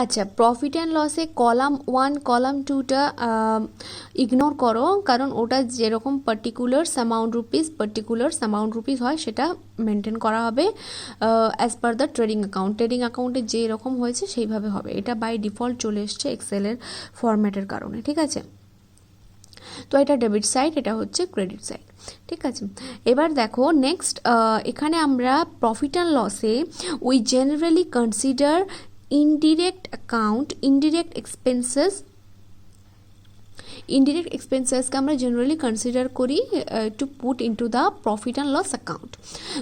আচ্ছা, profit and লসে column 1 column 2টা ইগনোর করো, কারণ ওটা যেরকম পার্টিকুলার্স অ্যামাউন্ট রুপিস হয় সেটা মেনটেন করা হবে অ্যাজ পার দ্য ট্রেডিং অ্যাকাউন্টে যেরকম হয়েছে সেইভাবে হবে। এটা বাই ডিফল্ট চলে এসছে এক্সেলের ফরম্যাটের কারণে, ঠিক আছে। তো এটা ডেবিট সাইড, এটা হচ্ছে ক্রেডিট সাইড, ঠিক আছে। এবার দেখো নেক্সট, এখানে আমরা প্রফিট অ্যান্ড লসে উই জেনারেলি কনসিডার ইনডিরেক্ট এক্সপেন্সেসকে আমরা জেনারেলি কনসিডার করি to put into the profit and loss account.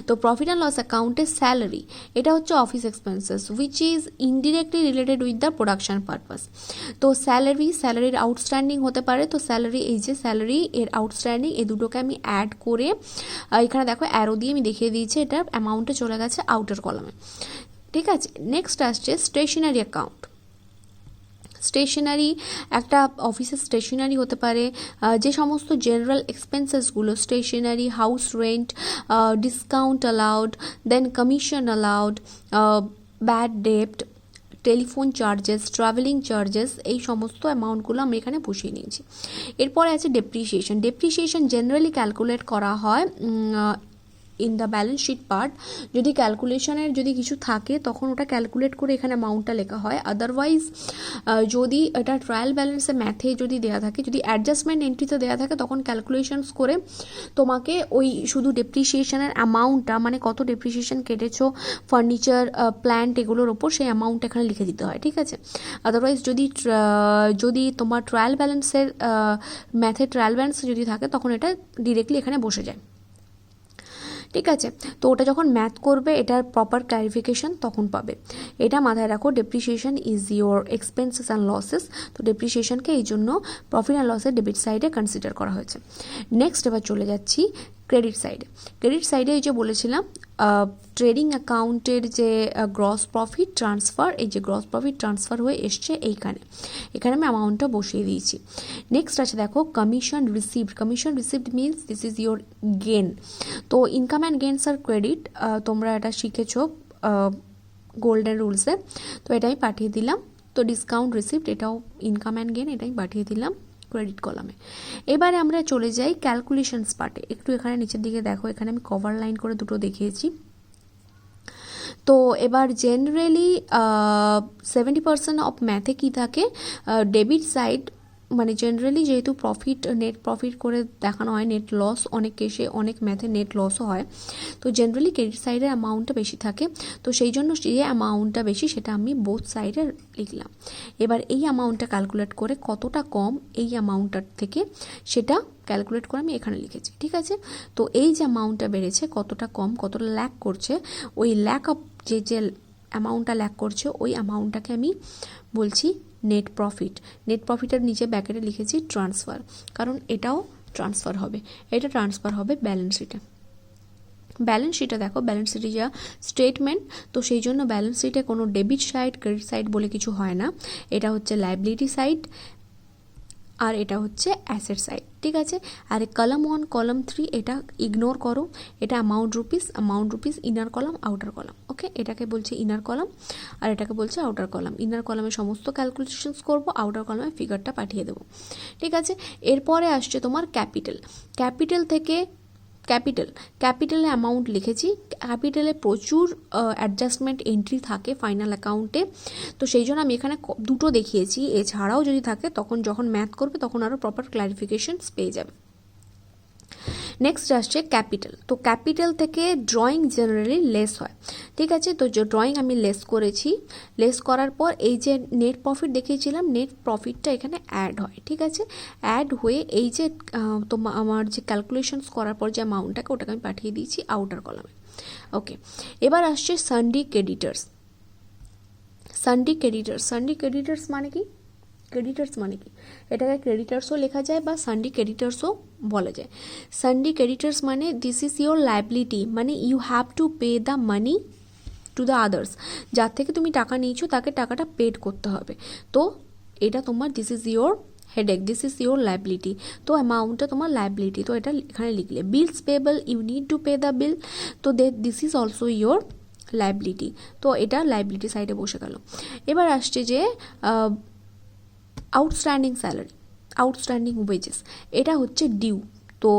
তো প্রফিট অ্যান্ড লস অ্যাকাউন্টে স্যালারি, এটা হচ্ছে office expenses which is indirectly related with the production purpose. তো স্যালারির আউটস্ট্যান্ডিং হতে পারে, তো স্যালারি, এই যে স্যালারি এর আউটস্ট্যান্ডিং, এই দুটোকে আমি অ্যাড করে এখানে দেখো অ্যারো দিয়ে আমি দেখিয়ে দিয়েছি, এটা অ্যামাউন্টে চলে গেছে আউটার কলামে, ঠিক আছে। নেক্সট আসছে স্টেশনারি অ্যাকাউন্ট। স্টেশনারি, একটা অফিসের স্টেশনারি হতে পারে, যে সমস্ত জেনারেল এক্সপেন্সেসগুলো stationery, house rent, discount allowed, then commission allowed, bad ডেপ্ট, টেলিফোন চার্জেস, ট্রাভেলিং চার্জেস, এই সমস্ত অ্যামাউন্টগুলো আমরা এখানে বসিয়ে নিয়েছি। এরপরে আছে ডেপ্রিসিয়েশন জেনারেলি ক্যালকুলেট করা হয় in the balance sheet part. যদি ক্যালকুলেশনের যদি কিছু থাকে তখন ওটা ক্যালকুলেট করে এখানে অ্যামাউন্টটা লেখা হয়। আদারওয়াইজ যদি এটা ট্রায়াল ব্যালেন্সে ম্যাথে যদি দেওয়া থাকে, যদি অ্যাডজাস্টমেন্ট এন্ট্রিতে দেওয়া থাকে, তখন ক্যালকুলেশনস করে তোমাকে ওই শুধু ডেপ্রিসিয়েশনের অ্যামাউন্টটা, মানে কত ডেপ্রিসিয়েশন কেটেছো ফার্নিচার, প্ল্যান্ট, এগুলোর ওপর সেই অ্যামাউন্ট এখানে লিখে দিতে হয়, ঠিক আছে। আদারওয়াইজ যদি তোমার ট্রায়াল ব্যালেন্সের ম্যাথে ট্রায়াল ব্যালেন্স যদি থাকে তখন এটা ডিরেক্টলি এখানে বসে যায়, ঠিক আছে। তো ওটা যখন ম্যাথ করবে এটার প্রপার ক্লারিফিকেশন তখন পাবে। এটা মাথায় রাখো, depreciation is your expenses and losses. তো ডেপ্রিসিয়েশনকে এই জন্য প্রফিট অ্যান্ড লসের ডেবিট সাইডে কনসিডার করা হয়েছে। নেক্সট এবার চলে যাচ্ছি ক্রেডিট সাইডে এই যে বলেছিলাম ট্রেডিং অ্যাকাউন্টের যে গ্রস প্রফিট ট্রান্সফার, এই যে গ্রস প্রফিট ট্রান্সফার হয়ে এসছে এখানে আমি অ্যামাউন্টটা বসিয়ে দিয়েছি। নেক্সট আছে দেখো commission received means this is your gain. তো ইনকাম অ্যান্ড গেনস আর ক্রেডিট, তোমরা এটা শিখেছো গোল্ডেন রুলসে, তো এটা আমি পাঠিয়ে দিলাম। তো ডিসকাউন্ট রিসিভড, এটাও ইনকাম অ্যান্ড গেন, এটাই পাঠিয়ে দিলাম ক্রেডিট কলামে। এবারে আমরা চলে যাই ক্যালকুলেশনস পার্টে। একটু এখানে নিচের দিকে দেখো, এখানে আমি কভার লাইন করে দুটো দেখিয়েছি। তো এবার জেনারেলি 70% অফ ম্যাথে কী থাকে, ডেবিট সাইড, মানে জেনারেলি যেহেতু নেট প্রফিট করে দেখানো হয়, নেট লস অনেক কেসে, অনেক ম্যাথে নেট লসও হয়, তো জেনারেলি ক্রেডিট সাইডের অ্যামাউন্টটা বেশি থাকে। তো সেই জন্য যে অ্যামাউন্টটা বেশি সেটা আমি বোথ সাইডে লিখলাম। এবার এই অ্যামাউন্টটা ক্যালকুলেট করে কতটা কম এই অ্যামাউন্টটার থেকে সেটা ক্যালকুলেট করে আমি এখানে লিখেছি, ঠিক আছে। তো এই যে অ্যামাউন্টটা বেড়েছে, কতটা কম, কতটা ল্যাক করছে, ওই ল্যাক অফ যে অ্যামাউন্টটা ল্যাক করছে ওই অ্যামাউন্টটাকে আমি বলছি নেট প্রফিটের নিচে ব্যাকেটে লিখেছি ট্রান্সফার, কারণ এটাও ট্রান্সফার হবে, এটা ট্রান্সফার হবে ব্যালেন্স শিটে দেখো, ব্যালেন্স শিটে যা স্টেটমেন্ট, তো সেই জন্য ব্যালেন্স শিটে কোনো ডেবিট সাইড ক্রেডিট সাইড বলে কিছু হয় না। এটা হচ্ছে লায়াবিলিটি সাইড আর এটা হচ্ছে অ্যাসেট সাইড, ঠিক আছে। আর কলাম 1 কলাম 3 এটা ইগনোর করো, এটা amount rupees inner column outer column, okay. এটাকে বলছে ইনার কলাম আর এটাকে বলছে আউটার কলাম। ইনার কলামে সমস্ত ক্যালকুলেশনস করব, আউটার কলামে ফিগারটা পাঠিয়ে দেবো, ঠিক আছে। এরপরে আসছে তোমার ক্যাপিটাল থেকে ক্যাপিটালে অ্যামাউন্ট লিখেছি। ক্যাপিটালে প্রচুর অ্যাডজাস্টমেন্ট এন্ট্রি থাকে ফাইনাল অ্যাকাউন্টে, তো সেই জন্য আমি এখানে দুটো দেখিয়েছি। এছাড়াও যদি থাকে তখন যখন ম্যাথ করবে তখন আরও প্রপার ক্লারিফিকেশনস পেয়ে যাবে। নেক্সট আসছে ক্যাপিটাল। তো ক্যাপিটাল থেকে ড্রয়িং জেনারেলি লেস হয়, ঠিক আছে। তো যে ড্রয়িং আমি লেস করার পর এই যে নেট প্রফিট দেখিয়েছিলাম, নেট প্রফিটটা এখানে অ্যাড হয়, ঠিক আছে। অ্যাড হয়ে এই যে আমার যে ক্যালকুলেশনস করার পর যে অ্যামাউন্টটাকে ওটাকে আমি পাঠিয়ে দিয়েছি আউটার কলামে, ওকে। এবার আসছে সানডে ক্রেডিটার্স মানে কি, এটাকে ক্রেডিটার্সও লেখা যায় বা সানডে ক্রেডিটার্সও বলা যায়। সানডে ক্রেডিটার্স মানে দিস ইজ ইয়োর লায়াবিলিটি, মানে you have to pay the money to the others, যার থেকে তুমি টাকা নিয়েছো তাকে টাকাটা পেড করতে হবে। তো এটা তোমার this is your headache, this is your liability. তো অ্যামাউন্টটা তোমার লায়াবিলিটি, তো এটা এখানে লিখলে bills payable, you need to pay the bill, তো this is also your liability, তো এটা লাইবিলিটি সাইডে বসে গেল। এবার আসছে যে আউটস্ট্যান্ডিং স্যালারি, আউটস্ট্যান্ডিং ওয়েজেস, এটা হচ্ছে ডিউ। তো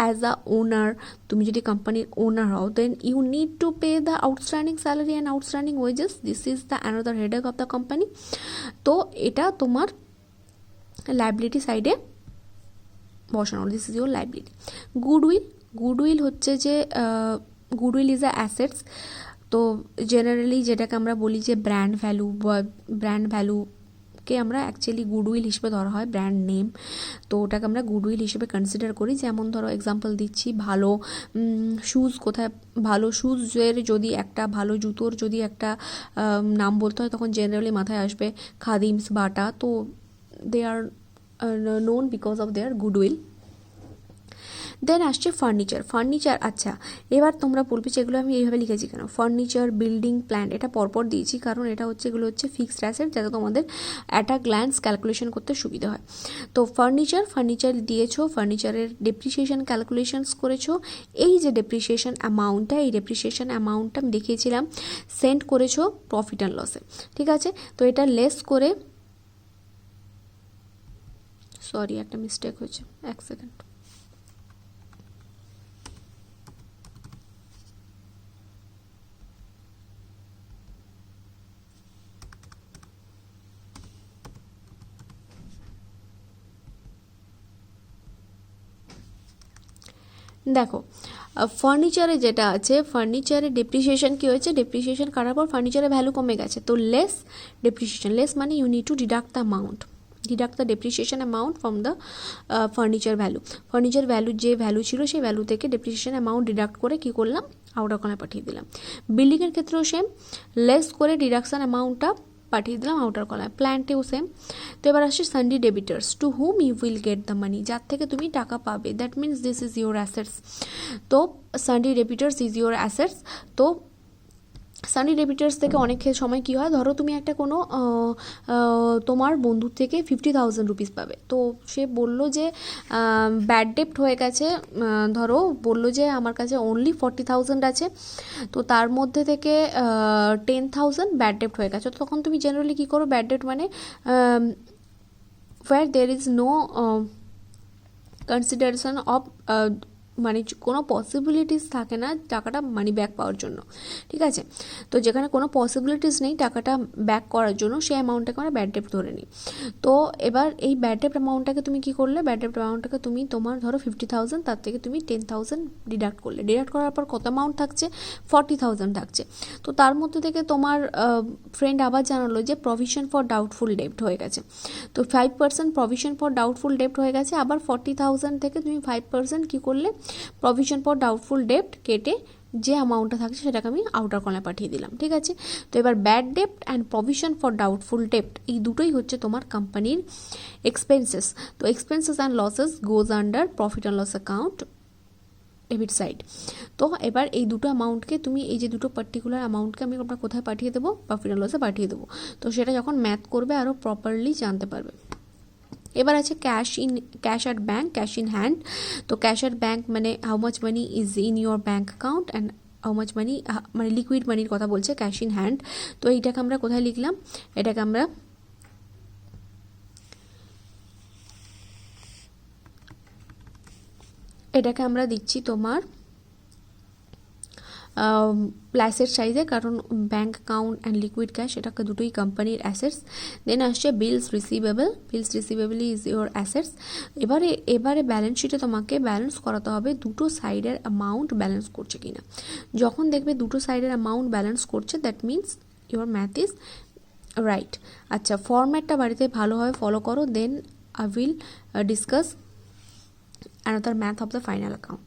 অ্যাজ আ ওনার, তুমি যদি কোম্পানির ওনার হও, then you need to pay the outstanding salary and outstanding wages, this is the another headache of the company. তো এটা তোমার লাইবিলিটি সাইডে বসানো, this is your liability. Goodwill, goodwill হচ্ছে যে গুডউইল ইজ আ অ্যাসেটস। তো generally যেটাকে আমরা বলি যে ব্র্যান্ড ভ্যালু, বা ব্র্যান্ড ভ্যালুকে আমরা অ্যাকচুয়ালি গুডউইল হিসেবে ধরা হয়, ব্র্যান্ড নেম, তো ওটাকে আমরা গুডউইল হিসেবে কনসিডার করি। যেমন ধরো এক্সাম্পল দিচ্ছি, ভালো শ্যুজ, কোথায় ভালো শ্যুজের যদি একটা, ভালো জুতোর যদি একটা নাম বলতে হয়, তখন জেনারেলি মাথায় আসবে খাদিমস, বাটা, তো দে আর known because of their goodwill. দেন আসছে ফার্নিচার, ফার্নিচার, আচ্ছা এবার তোমরা বলবে যেগুলো আমি এইভাবে লিখেছি কেন, ফার্নিচার, বিল্ডিং, প্ল্যান্ট, এটা পরপর দিয়েছি কারণ এটা হচ্ছে, এগুলো হচ্ছে ফিক্সড অ্যাসেট, যাতে তোমাদের অ্যাট আ গ্ল্যান্স ক্যালকুলেশন করতে সুবিধা হয়। তো ফার্নিচার, ফার্নিচার দিয়েছো, ফার্নিচারের ডেপ্রিসিয়েশন ক্যালকুলেশনস করেছো। এই যে ডেপ্রিসিয়েশন অ্যামাউন্টটা, এই ডেপ্রিসিয়েশন অ্যামাউন্টটা আমি দেখিয়েছিলাম, সেন্ড করেছো প্রফিট অ্যান্ড লসে, ঠিক আছে। তো এটা লেস করে, সরি একটা মিস্টেক হয়েছে, এক সেকেন্ড, দেখো ফার্নিচারে যেটা আছে, ফার্নিচারে ডেপ্রিসিয়েশন কী হয়েছে, ডেপ্রিসিয়েশন কাটার পর ফার্নিচারের ভ্যালু কমে গেছে, তো লেস ডেপ্রিসিয়েশন, লেস মানে you need to deduct the amount, deduct the depreciation amount from the furniture value. Furniture value যে ভ্যালু ছিল সেই ভ্যালু থেকে ডেপ্রিসিয়েশন অ্যামাউন্ট ডিডাক্ট করে কী করলাম, আউটার কলামে পাঠিয়ে দিলাম। বিল্ডিংয়ের ক্ষেত্রেও সেম, লেস করে ডিডাকশন অ্যামাউন্টটা পাঠিয়ে দিলাম আউটার কলামে। প্ল্যান্টেও সেম। তো এবার আসছে sundry debtors, to whom you will get the money, যার থেকে তুমি টাকা পাবে, that means this is your assets. তো sundry debtors is your assets. তো সানডি ডেবিটার্স থেকে অনেক সময় কী হয়, ধরো তুমি একটা কোনো তোমার বন্ধুর থেকে 50,000 রুপিস পাবে, তো সে বললো যে ব্যাড ডেপ্ট হয়ে গেছে, ধরো বললো যে আমার কাছে অনলি 40,000 আছে, তো তার মধ্যে থেকে 10,000 ব্যাড ডেপ্ট হয়ে গেছে। তো তখন তুমি জেনারেলি কী করো, ব্যাড ডেপ্ট মানে where there is no consideration of মানে কোনো পসিবিলিটিস থাকে না টাকাটা মানি ব্যাক পাওয়ার জন্য, ঠিক আছে। তো যেখানে কোনো পসিবিলিটিস নেই টাকাটা ব্যাক করার জন্য, সেই অ্যামাউন্টটাকে আমরা ব্যাড ডেপ্ট ধরে নিই। তো এবার এই ব্যাড ডেপ্ট অ্যামাউন্টটাকে তুমি কী করলে, ব্যাড ডেপ্ট অ্যামাউন্টটাকে তুমি তোমার ধরো 50,000, তার থেকে তুমি 10,000 ডিডাক্ট করলে, ডিডাক্ট করার পর কত অ্যামাউন্ট থাকছে, 40,000 থাকছে। তো তার মধ্যে থেকে তোমার ফ্রেন্ড আবার জানালো যে প্রভিশন ফর ডাউটফুল ডেপ্ট হয়ে গেছে, তো 5% প্রভিশন ফর ডাউটফুল ডেপ্ট হয়ে গেছে। আবার 40,000 থেকে তুমি 5% কী করলে, প্রভিশন ফর ডাউটফুল ডেপ্ট কেটে যে অ্যামাউন্টটা থাকছে সেটাকে আমি আউটার কলামে পাঠিয়ে দিলাম, ঠিক আছে। তো এবার bad ডেপ্ট and provision for doubtful ডেপ্ট, এই দুটোই হচ্ছে তোমার কোম্পানির এক্সপেন্সেস। তো expenses and losses goes under profit and loss account, debit side. তো এবার এই দুটো অ্যামাউন্টকে তুমি, এই যে দুটো পার্টিকুলার অ্যামাউন্টকে আমি আপনার কোথায় পাঠিয়ে দেবো, প্রফিট অ্যান্ড লসে পাঠিয়ে দেবো। তো সেটা যখন ম্যাথ করবে আরও প্রপারলি জানতে পারবে। এবার আছে cash in, cash at bank, cash in hand. তো ক্যাশ অ্যাট ব্যাঙ্ক মানে how much money is in your bank account, and how much money মানে লিকুইড মানির কথা বলছে, ক্যাশ ইন হ্যান্ড। তো এইটাকে আমরা কোথায় লিখলাম, এটাকে আমরা দিচ্ছি তোমার অ্যাসেট সাইজে, কারণ bank account and liquid cash এটাকে দুটোই কোম্পানির অ্যাসেটস। দেন আসছে bills receivable, bills receivable is your assets. এবারে ব্যালেন্স শিটে তোমাকে ব্যালেন্স করাতে হবে দুটো সাইডের অ্যামাউন্ট ব্যালেন্স করছে কিনা। যখন দেখবে দুটো সাইডের অ্যামাউন্ট ব্যালেন্স করছে, that means your math is right. আচ্ছা, ফরম্যাটটা বাড়িতে ভালোভাবে ফলো করো, then I will discuss another math of the final account.